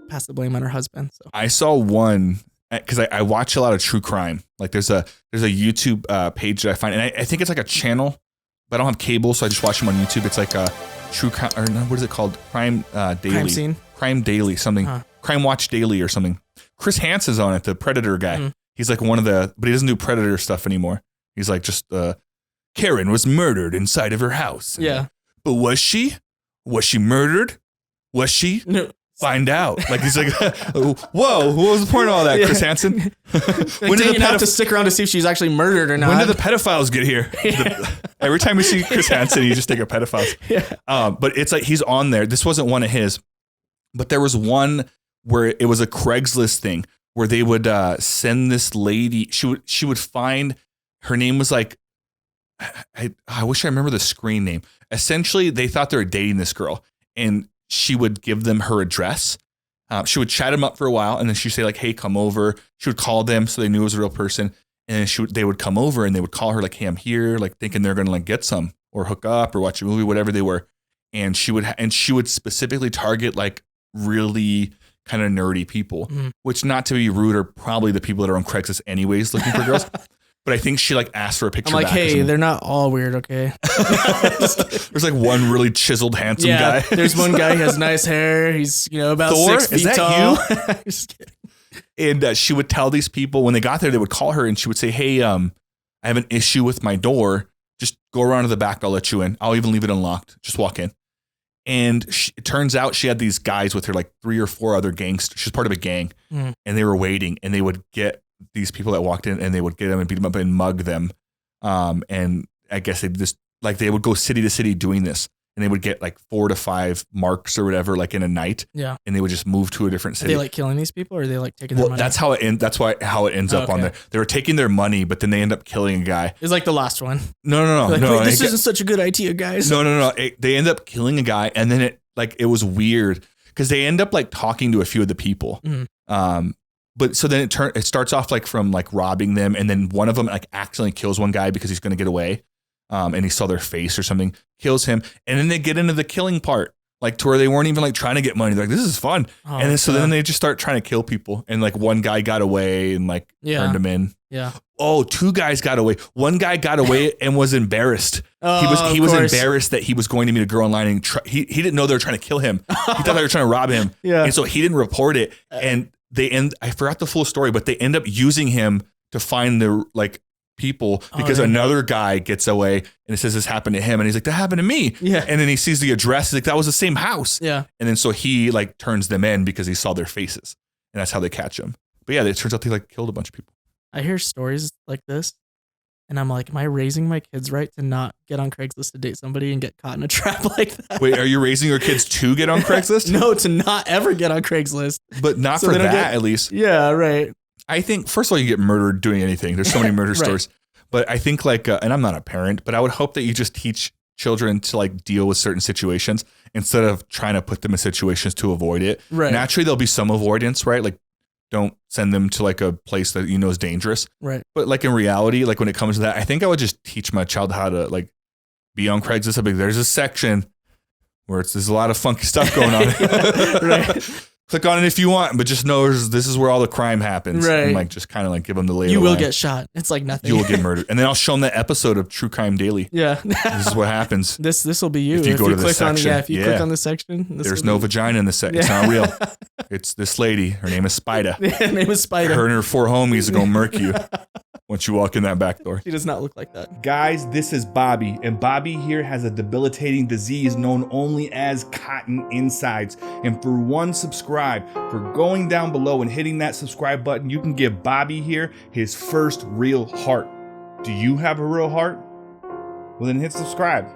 pass the blame on her husband. So I saw one because I watch a lot of true crime. Like there's a YouTube page that I find, and I think it's like a channel, but I don't have cable, so I just watch them on YouTube. It's like a true crime, or no, what is it called? Crime Daily. Crime Scene. Crime Daily, something. Crime Watch Daily or something. Chris Hansen's on it, the Predator guy. He's like one of the, but he doesn't do Predator stuff anymore. He's like just, Karen was murdered inside of her house. Yeah. But was she? Was she murdered? Was she? No. Find out. Like he's like, whoa, what was the point of all that, Chris Hansen? When did you have to stick around to see if she's actually murdered or not? When did the pedophiles get here? Every time we see Chris Hansen, you just think of pedophiles. Yeah. But it's like he's on there. This wasn't one of his, but there was one where it was a Craigslist thing where they would send this lady. She would find, her name was like, I wish I remember the screen name. Essentially, they thought they were dating this girl, and she would give them her address. She would chat them up for a while, and then she'd say like, "Hey, come over." She would call them so they knew it was a real person, and then they would come over and they would call her like, "Hey, I'm here," like thinking they're gonna like get some or hook up or watch a movie, whatever they were. And she would specifically target like really kind of nerdy people, which, not to be rude, are probably the people that are on Craigslist anyways looking for girls. But I think she like asked for a picture. I'm like, hey, they're not all weird, okay? There's like one really chiseled, handsome guy. There's one guy who has nice hair. He's about Thor? 6 feet Is that tall. you? Just kidding. And she would tell these people when they got there, they would call her and she would say, "Hey, I have an issue with my door. Just go around to the back. I'll let you in. I'll even leave it unlocked. Just walk in." And it turns out she had these guys with her, like 3 or 4 other gangsters. She's part of a gang, and they were waiting, and they would get these people that walked in, and they would get them and beat them up and mug them. And I guess they would go city to city doing this, and they would get like 4 to 5 marks or whatever, like in a night. Yeah. And they would just move to a different city. Are they like killing these people, or are they like taking their money? That's how it ends up on there. They were taking their money, but then they end up killing a guy. It's like the last one. No. Like, wait, this isn't such a good idea, guys. No. They end up killing a guy, and then it was weird because they end up like talking to a few of the people. But so then it starts off like from like robbing them, and then one of them like accidentally kills one guy because he's going to get away, and he saw their face or something, kills him, and then they get into the killing part, like to where they weren't even like trying to get money. They're like, this is fun, and then they just start trying to kill people, and like one guy got away and like turned him in. Yeah. Oh, 2 guys got away. One guy got away and was embarrassed. He was embarrassed that he was going to meet a girl online, and he didn't know they were trying to kill him. He thought they were trying to rob him. Yeah. And so he didn't report it, and I forgot the full story, but they end up using him to find the like people because another guy gets away and it says this happened to him, and he's like, that happened to me. Yeah. And then he sees the address. He's like, that was the same house. Yeah. And then so he like turns them in because he saw their faces, and that's how they catch him. But yeah, it turns out they like killed a bunch of people. I hear stories like this, and I'm like, am I raising my kids right to not get on Craigslist to date somebody and get caught in a trap like that? Wait, are you raising your kids to get on Craigslist? No, to not ever get on Craigslist. But not so for that, at least. Yeah, right. I think, first of all, you get murdered doing anything. There's so many murder stories. But I think like, and I'm not a parent, but I would hope that you just teach children to like deal with certain situations instead of trying to put them in situations to avoid it. Right. Naturally, there'll be some avoidance, right? Like, don't send them to like a place that you know is dangerous. Right. But like in reality, like when it comes to that, I think I would just teach my child how to like be on Craigslist. I'd be like, there's a section where there's a lot of funky stuff going on. Right. Click on it if you want, but just know this is where all the crime happens. Right. And like just kind of like give them the lay. You will get shot. It's like nothing. You will get murdered. And then I'll show them that episode of True Crime Daily. Yeah. This is what happens. This will be you. If you go to this section. If you click on the section. There's no vagina in the section. It's not real. It's this lady. Her name is Spida. Her name is Spida. Her and her 4 homies are going to murk you once you walk in that back door. She does not look like that. Guys, this is Bobby. And Bobby here has a debilitating disease known only as cotton insides. And for one subscribe, for going down below and hitting that subscribe button, you can give Bobby here his first real heart. Do you have a real heart? Well, then hit subscribe.